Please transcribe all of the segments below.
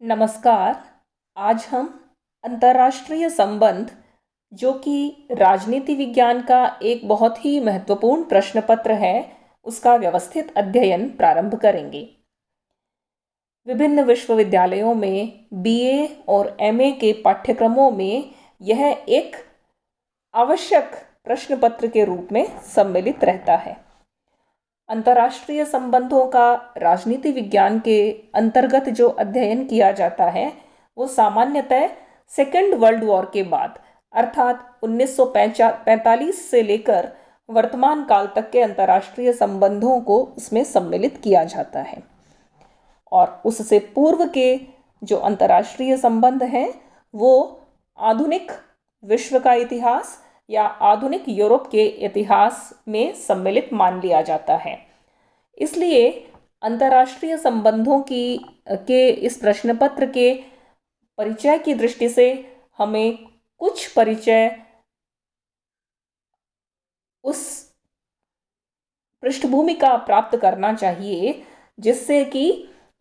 नमस्कार। आज हम अंतर्राष्ट्रीय संबंध, जो कि राजनीति विज्ञान का एक बहुत ही महत्वपूर्ण प्रश्न पत्र है, उसका व्यवस्थित अध्ययन प्रारंभ करेंगे। विभिन्न विश्वविद्यालयों में बीए और एमए के पाठ्यक्रमों में यह एक आवश्यक प्रश्न पत्र के रूप में सम्मिलित रहता है। अंतर्राष्ट्रीय संबंधों का राजनीति विज्ञान के अंतर्गत जो अध्ययन किया जाता है वो सामान्यतः सेकेंड वर्ल्ड वॉर के बाद अर्थात 1945 से लेकर वर्तमान काल तक के अंतर्राष्ट्रीय संबंधों को उसमें सम्मिलित किया जाता है। और उससे पूर्व के जो अंतर्राष्ट्रीय संबंध हैं वो आधुनिक विश्व का इतिहास या आधुनिक यूरोप के इतिहास में सम्मिलित मान लिया जाता है। इसलिए अंतर्राष्ट्रीय संबंधों के इस प्रश्न पत्र के परिचय की दृष्टि से हमें कुछ परिचय उस पृष्ठभूमि का प्राप्त करना चाहिए जिससे कि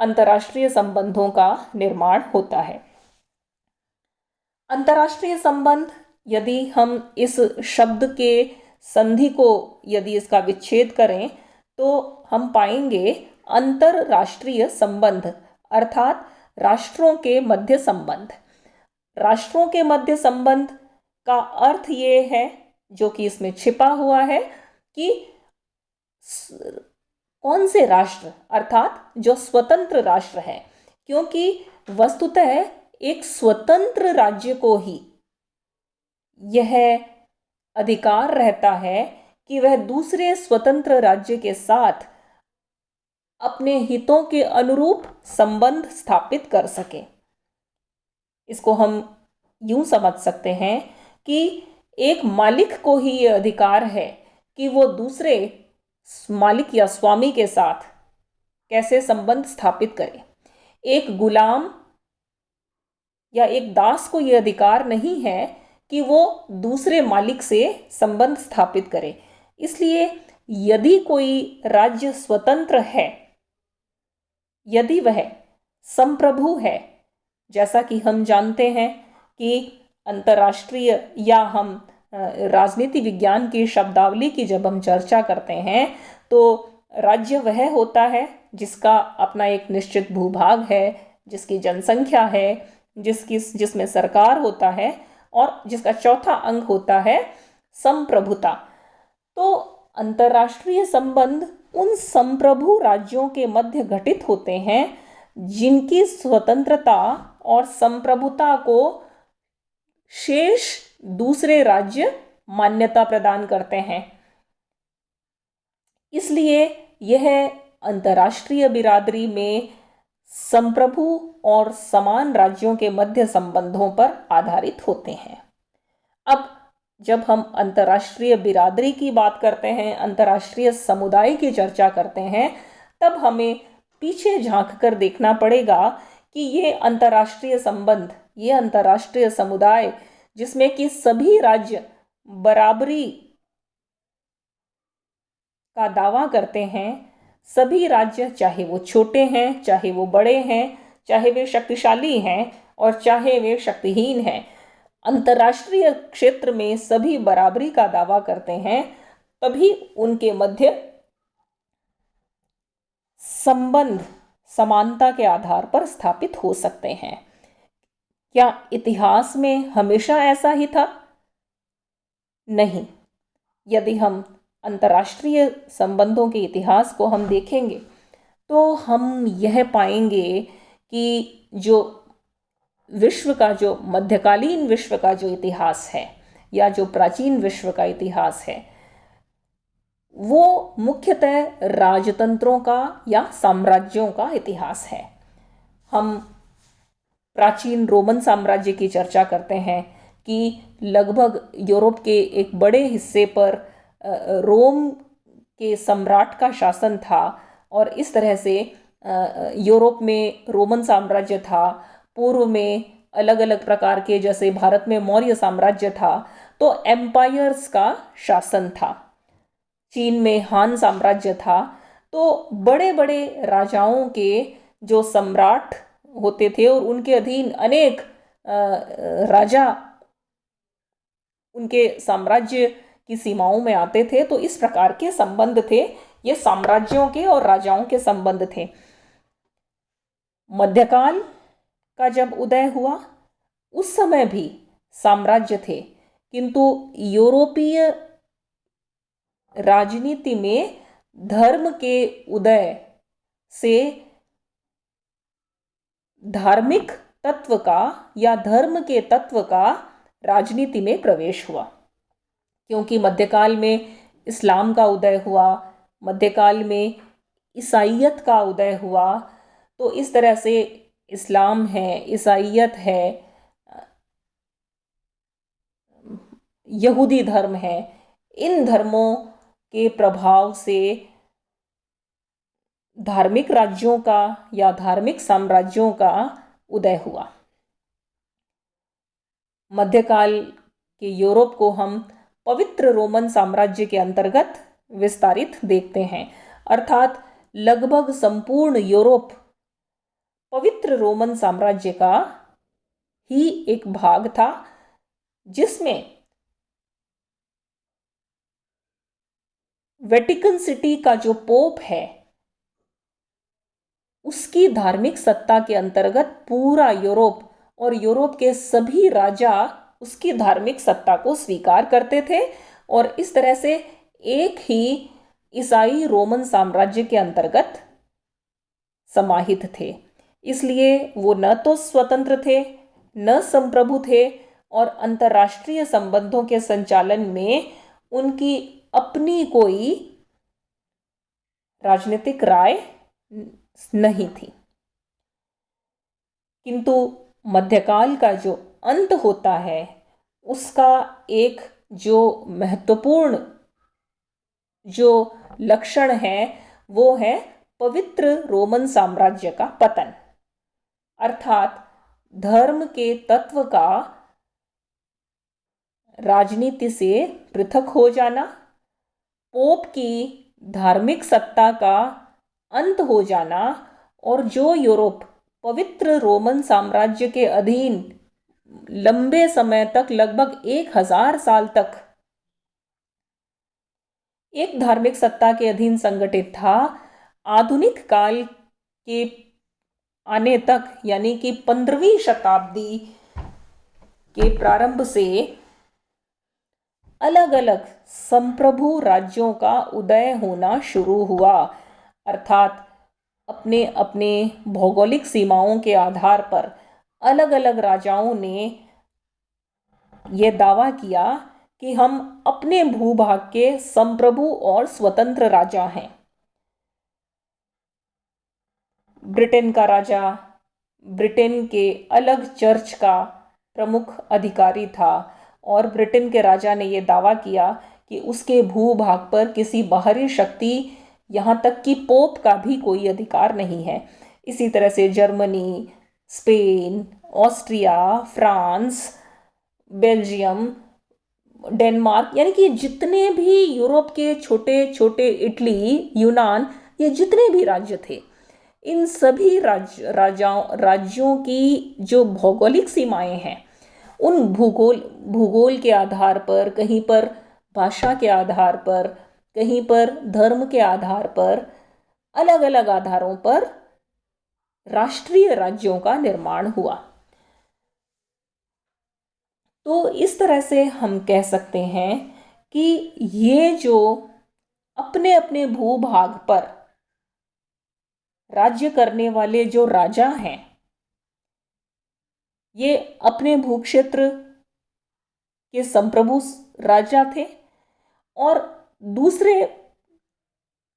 अंतर्राष्ट्रीय संबंधों का निर्माण होता है। अंतर्राष्ट्रीय संबंध, यदि हम इस शब्द के संधि को यदि इसका विच्छेद करें तो हम पाएंगे अंतरराष्ट्रीय संबंध अर्थात राष्ट्रों के मध्य संबंध। राष्ट्रों के मध्य संबंध का अर्थ ये है, जो कि इसमें छिपा हुआ है, कि कौन से राष्ट्र अर्थात जो स्वतंत्र राष्ट्र है, क्योंकि वस्तुतः एक स्वतंत्र राज्य को ही यह अधिकार रहता है कि वह दूसरे स्वतंत्र राज्य के साथ अपने हितों के अनुरूप संबंध स्थापित कर सके। इसको हम यूं समझ सकते हैं कि एक मालिक को ही यह अधिकार है कि वो दूसरे मालिक या स्वामी के साथ कैसे संबंध स्थापित करे। एक गुलाम या एक दास को यह अधिकार नहीं है कि वो दूसरे मालिक से संबंध स्थापित करे। इसलिए यदि कोई राज्य स्वतंत्र है, यदि वह संप्रभु है, जैसा कि हम जानते हैं कि अंतर्राष्ट्रीय या हम राजनीति विज्ञान की शब्दावली की जब हम चर्चा करते हैं तो राज्य वह होता है जिसका अपना एक निश्चित भूभाग है, जिसकी जनसंख्या है, जिसमें सरकार होता है और जिसका चौथा अंग होता है संप्रभुता। तो अंतर्राष्ट्रीय संबंध उन संप्रभु राज्यों के मध्य घटित होते हैं जिनकी स्वतंत्रता और संप्रभुता को शेष दूसरे राज्य मान्यता प्रदान करते हैं। इसलिए यह अंतर्राष्ट्रीय बिरादरी में संप्रभु और समान राज्यों के मध्य संबंधों पर आधारित होते हैं। अब जब हम अंतर्राष्ट्रीय बिरादरी की बात करते हैं, अंतर्राष्ट्रीय समुदाय की चर्चा करते हैं, तब हमें पीछे झांक कर देखना पड़ेगा कि ये अंतर्राष्ट्रीय संबंध, ये अंतर्राष्ट्रीय समुदाय जिसमें कि सभी राज्य बराबरी का दावा करते हैं, सभी राज्य चाहे वो छोटे हैं, चाहे वो बड़े हैं, चाहे वे शक्तिशाली हैं और चाहे वे शक्तिहीन हैं, अंतर्राष्ट्रीय क्षेत्र में सभी बराबरी का दावा करते हैं, तभी उनके मध्य संबंध समानता के आधार पर स्थापित हो सकते हैं। क्या इतिहास में हमेशा ऐसा ही था? नहीं। यदि हम अंतर्राष्ट्रीय संबंधों के इतिहास को हम देखेंगे तो हम यह पाएंगे कि जो विश्व का, जो मध्यकालीन विश्व का जो इतिहास है या जो प्राचीन विश्व का इतिहास है, वो मुख्यतः राजतंत्रों का या साम्राज्यों का इतिहास है। हम प्राचीन रोमन साम्राज्य की चर्चा करते हैं कि लगभग यूरोप के एक बड़े हिस्से पर रोम के सम्राट का शासन था और इस तरह से यूरोप में रोमन साम्राज्य था। पूर्व में अलग अलग प्रकार के, जैसे भारत में मौर्य साम्राज्य था तो एम्पायर्स का शासन था, चीन में हान साम्राज्य था। तो बड़े बड़े राजाओं के जो सम्राट होते थे और उनके अधीन अनेक राजा उनके साम्राज्य की सीमाओं में आते थे। तो इस प्रकार के संबंध थे, ये साम्राज्यों के और राजाओं के संबंध थे। मध्यकाल का जब उदय हुआ उस समय भी साम्राज्य थे, किंतु यूरोपीय राजनीति में धर्म के उदय से धार्मिक तत्व का या धर्म के तत्व का राजनीति में प्रवेश हुआ। क्योंकि मध्यकाल में इस्लाम का उदय हुआ, मध्यकाल में ईसाइयत का उदय हुआ, तो इस तरह से इस्लाम है, ईसाइयत है, यहूदी धर्म है, इन धर्मों के प्रभाव से धार्मिक राज्यों का या धार्मिक साम्राज्यों का उदय हुआ। मध्यकाल के यूरोप को हम पवित्र रोमन साम्राज्य के अंतर्गत विस्तारित देखते हैं, अर्थात लगभग संपूर्ण यूरोप पवित्र रोमन साम्राज्य का ही एक भाग था, जिसमें वेटिकन सिटी का जो पोप है उसकी धार्मिक सत्ता के अंतर्गत पूरा यूरोप और यूरोप के सभी राजा उसकी धार्मिक सत्ता को स्वीकार करते थे और इस तरह से एक ही ईसाई रोमन साम्राज्य के अंतर्गत समाहित थे। इसलिए वो न तो स्वतंत्र थे, न संप्रभु थे और अंतर्राष्ट्रीय संबंधों के संचालन में उनकी अपनी कोई राजनीतिक राय नहीं थी। किंतु मध्यकाल का जो अंत होता है उसका एक जो महत्वपूर्ण जो लक्षण है वो है पवित्र रोमन साम्राज्य का पतन, अर्थात धर्म के तत्व का राजनीति से पृथक हो जाना, पोप की धार्मिक सत्ता का अंत हो जाना और जो यूरोप पवित्र रोमन साम्राज्य के अधीन लंबे समय तक, लगभग 1000 साल तक एक धार्मिक सत्ता के अधीन संगठित था, आधुनिक काल के आने तक यानी कि 15वीं शताब्दी के प्रारंभ से अलग अलग संप्रभु राज्यों का उदय होना शुरू हुआ, अर्थात अपने अपने भौगोलिक सीमाओं के आधार पर अलग अलग राजाओं ने यह दावा किया कि हम अपने भूभाग के संप्रभु और स्वतंत्र राजा हैं। ब्रिटेन का राजा ब्रिटेन के अलग चर्च का प्रमुख अधिकारी था और ब्रिटेन के राजा ने यह दावा किया कि उसके भूभाग पर किसी बाहरी शक्ति, यहाँ तक कि पोप का भी कोई अधिकार नहीं है। इसी तरह से Germany, Spain, Austria, France, Belgium, Denmark, यानी कि जितने भी यूरोप के छोटे छोटे, इटली, यूनान, ये जितने भी राज्य थे, इन सभी राज्यों की जो भौगोलिक सीमाएं हैं उन भूगोल के आधार पर, कहीं पर भाषा के आधार पर, कहीं पर धर्म के आधार पर, अलग अलग आधारों पर राष्ट्रीय राज्यों का निर्माण हुआ। तो इस तरह से हम कह सकते हैं कि ये जो अपने अपने भूभाग पर राज्य करने वाले जो राजा हैं, ये अपने भूक्षेत्र के संप्रभु राजा थे और दूसरे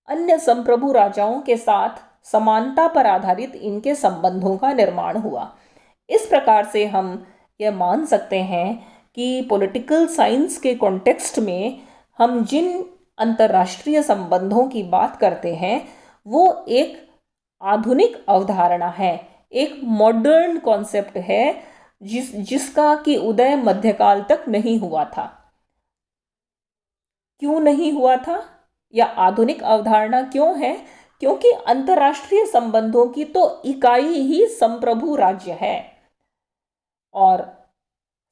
अन्य संप्रभु राजाओं के साथ समानता पर आधारित इनके संबंधों का निर्माण हुआ। इस प्रकार से हम यह मान सकते हैं कि पॉलिटिकल साइंस के कॉन्टेक्स्ट में हम जिन अंतर्राष्ट्रीय संबंधों की बात करते हैं वो एक आधुनिक अवधारणा है, एक मॉडर्न कॉन्सेप्ट है जिसका कि उदय मध्यकाल तक नहीं हुआ था। क्यों नहीं हुआ था या आधुनिक अवधारणा क्यों है? क्योंकि अंतर्राष्ट्रीय संबंधों की तो इकाई ही संप्रभु राज्य है और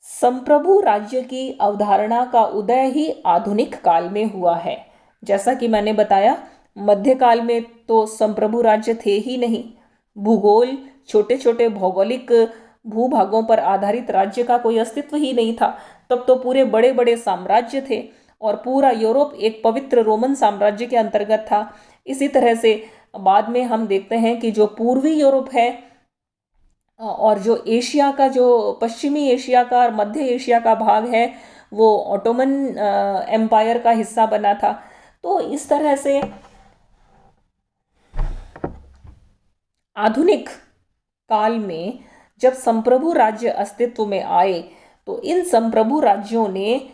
संप्रभु राज्य की अवधारणा का उदय ही आधुनिक काल में हुआ है। जैसा कि मैंने बताया, मध्यकाल में तो संप्रभु राज्य थे ही नहीं। भूगोल, छोटे छोटे भौगोलिक भूभागों पर आधारित राज्य का कोई अस्तित्व ही नहीं था। तब तो पूरे बड़े बड़े साम्राज्य थे और पूरा यूरोप एक पवित्र रोमन साम्राज्य के अंतर्गत था। इसी तरह से बाद में हम देखते हैं कि जो पूर्वी यूरोप है और जो एशिया का, जो पश्चिमी एशिया का और मध्य एशिया का भाग है, वो ऑटोमन एम्पायर का हिस्सा बना था। तो इस तरह से आधुनिक काल में जब संप्रभु राज्य अस्तित्व में आए तो इन संप्रभु राज्यों ने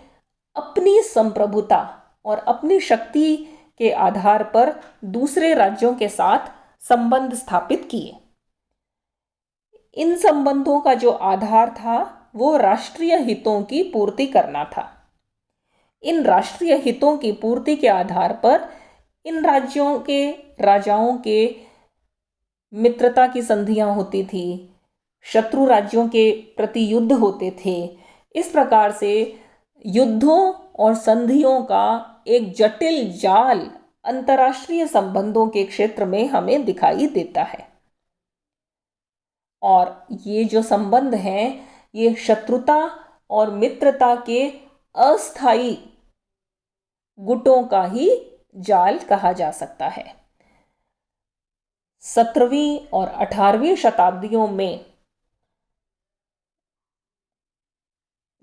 अपनी संप्रभुता और अपनी शक्ति के आधार पर दूसरे राज्यों के साथ संबंध स्थापित किए। इन संबंधों का जो आधार था वो राष्ट्रीय हितों की पूर्ति करना था। इन राष्ट्रीय हितों की पूर्ति के आधार पर इन राज्यों के राजाओं के मित्रता की संधियां होती थी, शत्रु राज्यों के प्रति युद्ध होते थे। इस प्रकार से युद्धों और संधियों का एक जटिल जाल अंतर्राष्ट्रीय संबंधों के क्षेत्र में हमें दिखाई देता है। और ये जो संबंध हैं, ये शत्रुता और मित्रता के अस्थायी गुटों का ही जाल कहा जा सकता है। 17वीं और 18वीं शताब्दियों में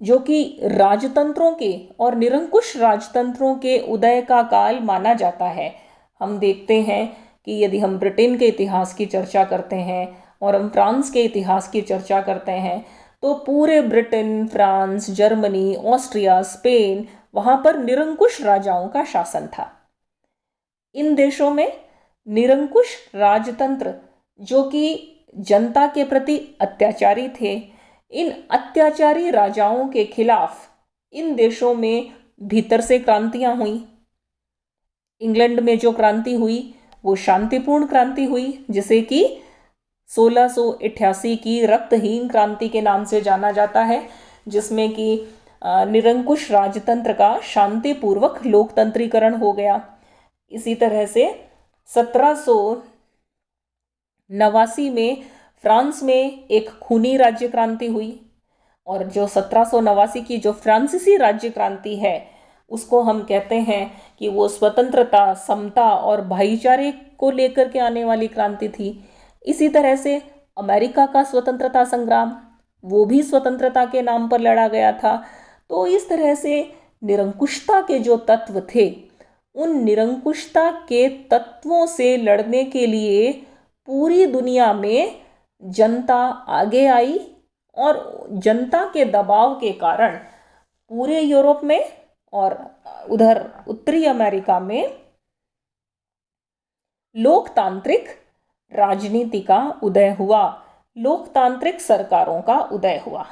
जो कि राजतंत्रों के और निरंकुश राजतंत्रों के उदय का काल माना जाता है। हम देखते हैं कि यदि हम ब्रिटेन के इतिहास की चर्चा करते हैं और हम फ्रांस के इतिहास की चर्चा करते हैं तो पूरे Britain, France, Germany, Austria, Spain, वहाँ पर निरंकुश राजाओं का शासन था। इन देशों में निरंकुश राजतंत्र जो कि जनता के प्रति अत्याचारी थे, इन अत्याचारी राजाओं के खिलाफ इन देशों में भीतर से क्रांतियां हुई। इंग्लैंड में जो क्रांति हुई वो शांतिपूर्ण क्रांति हुई, जिसे कि 1688 की रक्तहीन क्रांति के नाम से जाना जाता है, जिसमें कि निरंकुश राजतंत्र का शांतिपूर्वक लोकतंत्रीकरण हो गया। इसी तरह से 1789 में फ्रांस में एक खूनी राज्य क्रांति हुई और जो 1789 की जो फ्रांसीसी राज्य क्रांति है उसको हम कहते हैं कि वो स्वतंत्रता, समता और भाईचारे को लेकर के आने वाली क्रांति थी। इसी तरह से अमेरिका का स्वतंत्रता संग्राम, वो भी स्वतंत्रता के नाम पर लड़ा गया था। तो इस तरह से निरंकुशता के जो तत्व थे, उन निरंकुशता के तत्वों से लड़ने के लिए पूरी दुनिया में जनता आगे आई और जनता के दबाव के कारण पूरे यूरोप में और उधर उत्तरी अमेरिका में लोकतांत्रिक राजनीति का उदय हुआ, लोकतांत्रिक सरकारों का उदय हुआ।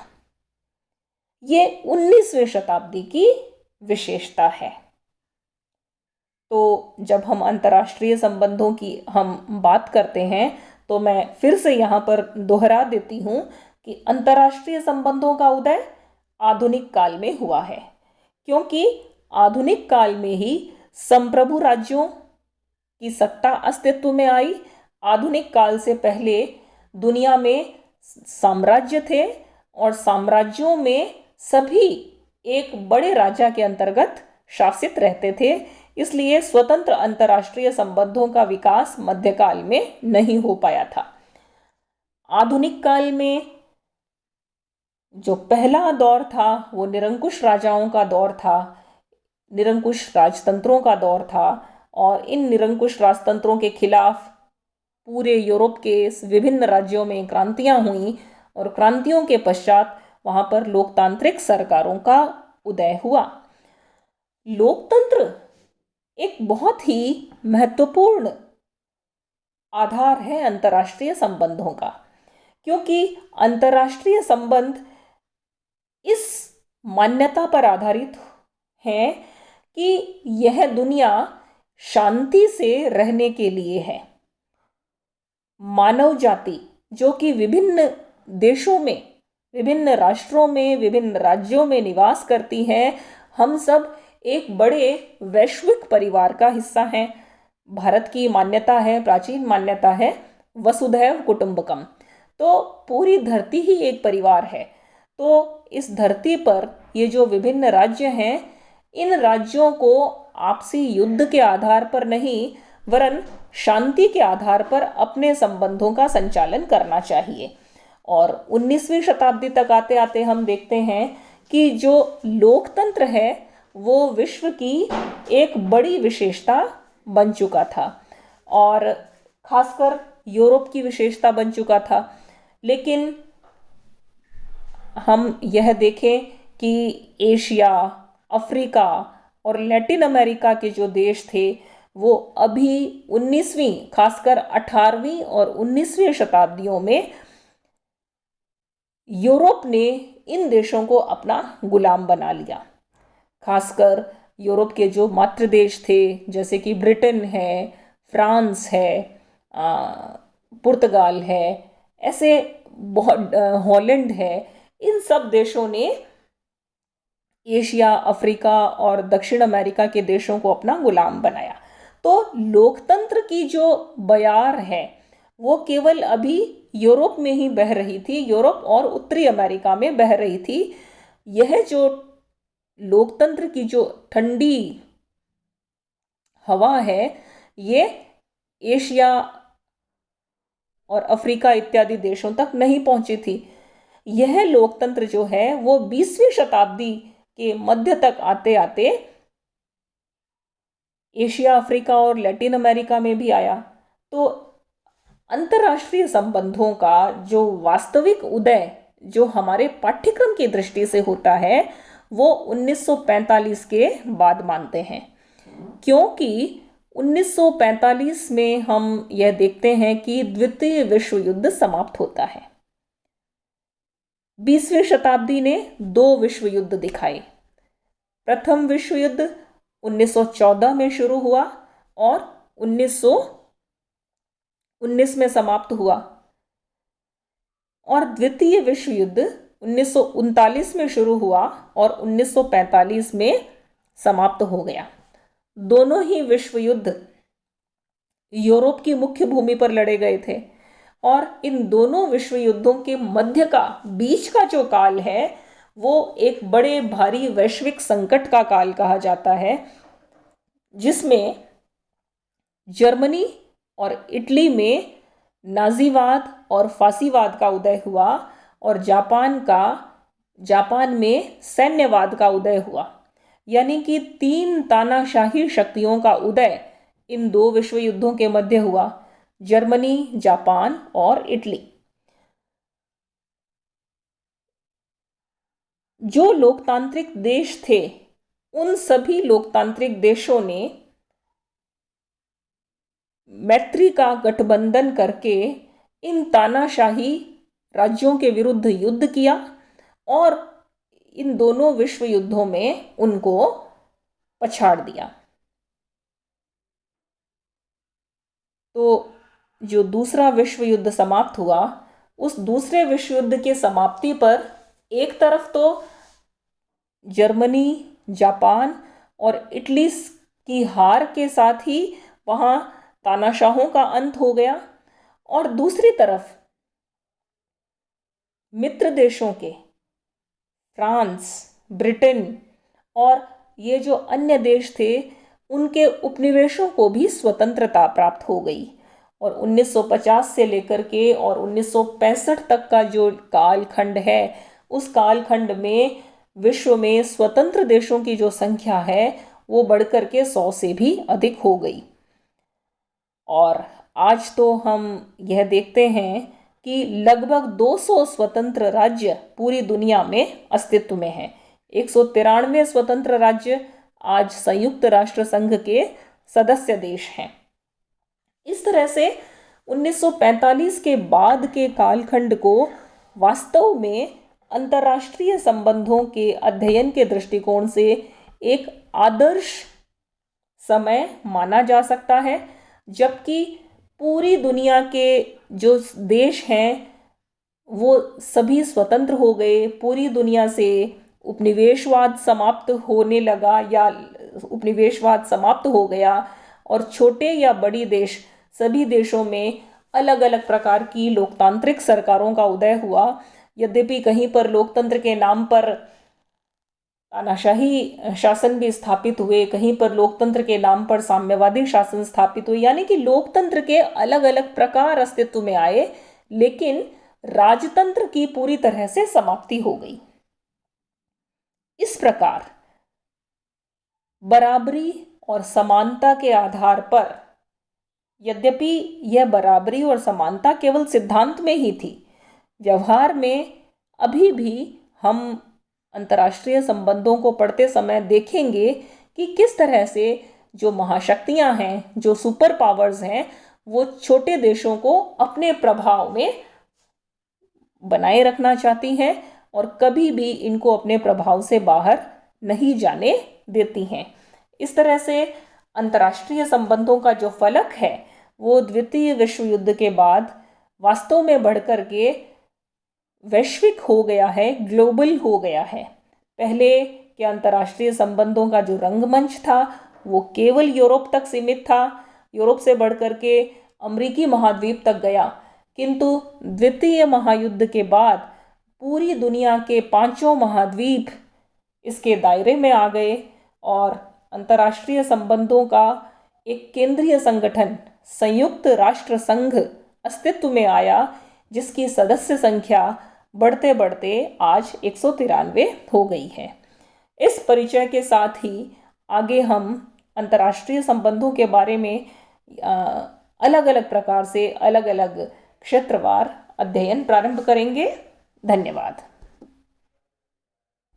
ये 19वीं शताब्दी की विशेषता है। तो जब हम अंतर्राष्ट्रीय संबंधों की हम बात करते हैं तो मैं फिर से यहाँ पर दोहरा देती हूँ कि अंतर्राष्ट्रीय संबंधों का उदय आधुनिक काल में हुआ है, क्योंकि आधुनिक काल में ही संप्रभु राज्यों की सत्ता अस्तित्व में आई। आधुनिक काल से पहले दुनिया में साम्राज्य थे और साम्राज्यों में सभी एक बड़े राजा के अंतर्गत शासित रहते थे। इसलिए स्वतंत्र अंतर्राष्ट्रीय संबंधों का विकास मध्यकाल में नहीं हो पाया था। आधुनिक काल में जो पहला दौर था वो निरंकुश राजाओं का दौर था, निरंकुश राजतंत्रों का दौर था और इन निरंकुश राजतंत्रों के खिलाफ पूरे यूरोप के विभिन्न राज्यों में क्रांतियां हुई और क्रांतियों के पश्चात वहां पर लोकतांत्रिक सरकारों का उदय हुआ। लोकतंत्र एक बहुत ही महत्वपूर्ण आधार है अंतर्राष्ट्रीय संबंधों का, क्योंकि अंतर्राष्ट्रीय संबंध इस मान्यता पर आधारित है कि यह दुनिया शांति से रहने के लिए है। मानव जाति जो कि विभिन्न देशों में, विभिन्न राष्ट्रों में, विभिन्न राज्यों में निवास करती है, हम सब एक बड़े वैश्विक परिवार का हिस्सा हैं। भारत की मान्यता है, प्राचीन मान्यता है, वसुधैव कुटुंबकम। तो पूरी धरती ही एक परिवार है। तो इस धरती पर ये जो विभिन्न राज्य हैं, इन राज्यों को आपसी युद्ध के आधार पर नहीं, वरन शांति के आधार पर अपने संबंधों का संचालन करना चाहिए। और 19वीं शताब्दी तक आते आते हम देखते हैं कि जो लोकतंत्र है वो विश्व की एक बड़ी विशेषता बन चुका था, और खासकर यूरोप की विशेषता बन चुका था। लेकिन हम यह देखें कि एशिया, अफ्रीका और लैटिन अमेरिका के जो देश थे वो अभी 19वीं, खासकर 18वीं और 19वीं शताब्दियों में यूरोप ने इन देशों को अपना गुलाम बना लिया। खासकर यूरोप के जो मातृ देश थे, जैसे कि ब्रिटेन है, फ्रांस है, पुर्तगाल है, ऐसे बहुत, हॉलैंड है, इन सब देशों ने एशिया, अफ्रीका और दक्षिण अमेरिका के देशों को अपना गुलाम बनाया। तो लोकतंत्र की जो बयार है वो केवल अभी यूरोप में ही बह रही थी, यूरोप और उत्तरी अमेरिका में बह रही थी। यह जो लोकतंत्र की जो ठंडी हवा है, ये एशिया और अफ्रीका इत्यादि देशों तक नहीं पहुंची थी। यह लोकतंत्र जो है वो 20वीं शताब्दी के मध्य तक आते आते एशिया, अफ्रीका और लैटिन अमेरिका में भी आया। तो अंतर्राष्ट्रीय संबंधों का जो वास्तविक उदय जो हमारे पाठ्यक्रम की दृष्टि से होता है वो 1945 के बाद मानते हैं, क्योंकि 1945 में हम यह देखते हैं कि द्वितीय विश्व युद्ध समाप्त होता है। 20वीं शताब्दी ने 2 विश्व युद्ध दिखाए। प्रथम विश्व युद्ध 1914 में शुरू हुआ और 1919 में समाप्त हुआ, और द्वितीय विश्व युद्ध 1939 में शुरू हुआ और 1945 में समाप्त हो गया। दोनों ही विश्व युद्ध यूरोप की मुख्य भूमि पर लड़े गए थे, और इन दोनों विश्व युद्धों के मध्य का, बीच का जो काल है वो एक बड़े भारी वैश्विक संकट का काल कहा जाता है, जिसमें जर्मनी और इटली में नाजीवाद और फासीवाद का उदय हुआ, और जापान में सैन्यवाद का उदय हुआ। यानी कि 3 तानाशाही शक्तियों का उदय इन 2 विश्व युद्धों के मध्य हुआ, जर्मनी, जापान और इटली। जो लोकतांत्रिक देश थे उन सभी लोकतांत्रिक देशों ने मैत्री का गठबंधन करके इन तानाशाही राज्यों के विरुद्ध युद्ध किया, और इन दोनों विश्व युद्धों में उनको पछाड़ दिया। तो जो दूसरा विश्व युद्ध समाप्त हुआ, उस दूसरे विश्व युद्ध की समाप्ति पर एक तरफ तो जर्मनी, जापान और इटली की हार के साथ ही वहाँ तानाशाहों का अंत हो गया, और दूसरी तरफ मित्र देशों के फ्रांस, ब्रिटेन और ये जो अन्य देश थे उनके उपनिवेशों को भी स्वतंत्रता प्राप्त हो गई। और 1950 से लेकर के और 1965 तक का जो कालखंड है, उस कालखंड में विश्व में स्वतंत्र देशों की जो संख्या है वो बढ़कर के 100 से भी अधिक हो गई। और आज तो हम यह देखते हैं कि लगभग 200 स्वतंत्र राज्य पूरी दुनिया में अस्तित्व में हैं। 193 स्वतंत्र राज्य आज संयुक्त राष्ट्र संघ के सदस्य देश हैं। इस तरह से 1945 के बाद के कालखंड को वास्तव में अंतर्राष्ट्रीय संबंधों के अध्ययन के दृष्टिकोण से एक आदर्श समय माना जा सकता है, जबकि पूरी दुनिया के जो देश हैं वो सभी स्वतंत्र हो गए। पूरी दुनिया से उपनिवेशवाद समाप्त होने लगा या उपनिवेशवाद समाप्त हो गया और छोटे या बड़ी देश सभी देशों में अलग अलग प्रकार की लोकतांत्रिक सरकारों का उदय हुआ। यद्यपि कहीं पर लोकतंत्र के नाम पर तानाशाही शासन भी स्थापित हुए, कहीं पर लोकतंत्र के नाम पर साम्यवादी शासन स्थापित हुए, यानी कि लोकतंत्र के अलग अलग प्रकार अस्तित्व में आए, लेकिन राजतंत्र की पूरी तरह से समाप्ति हो गई। इस प्रकार बराबरी और समानता के आधार पर, यद्यपि यह बराबरी और समानता केवल सिद्धांत में ही थी, व्यवहार में अभी भी हम अंतर्राष्ट्रीय संबंधों को पढ़ते समय देखेंगे कि किस तरह से जो महाशक्तियां हैं, जो सुपर पावर्स हैं, वो छोटे देशों को अपने प्रभाव में बनाए रखना चाहती हैं और कभी भी इनको अपने प्रभाव से बाहर नहीं जाने देती हैं। इस तरह से अंतर्राष्ट्रीय संबंधों का जो फलक है वो द्वितीय विश्व युद्ध के बाद वास्तव में बढ़कर के वैश्विक हो गया है, ग्लोबल हो गया है। पहले के अंतर्राष्ट्रीय संबंधों का जो रंगमंच था वो केवल यूरोप तक सीमित था, यूरोप से बढ़कर के अमेरिकी महाद्वीप तक गया, किंतु द्वितीय महायुद्ध के बाद पूरी दुनिया के पांचों महाद्वीप इसके दायरे में आ गए और अंतर्राष्ट्रीय संबंधों का एक केंद्रीय संगठन संयुक्त राष्ट्र संघ अस्तित्व में आया, जिसकी सदस्य संख्या बढ़ते बढ़ते आज 193 हो गई है। इस परिचय के साथ ही आगे हम अंतर्राष्ट्रीय संबंधों के बारे में अलग अलग प्रकार से अलग अलग क्षेत्रवार अध्ययन प्रारंभ करेंगे। धन्यवाद।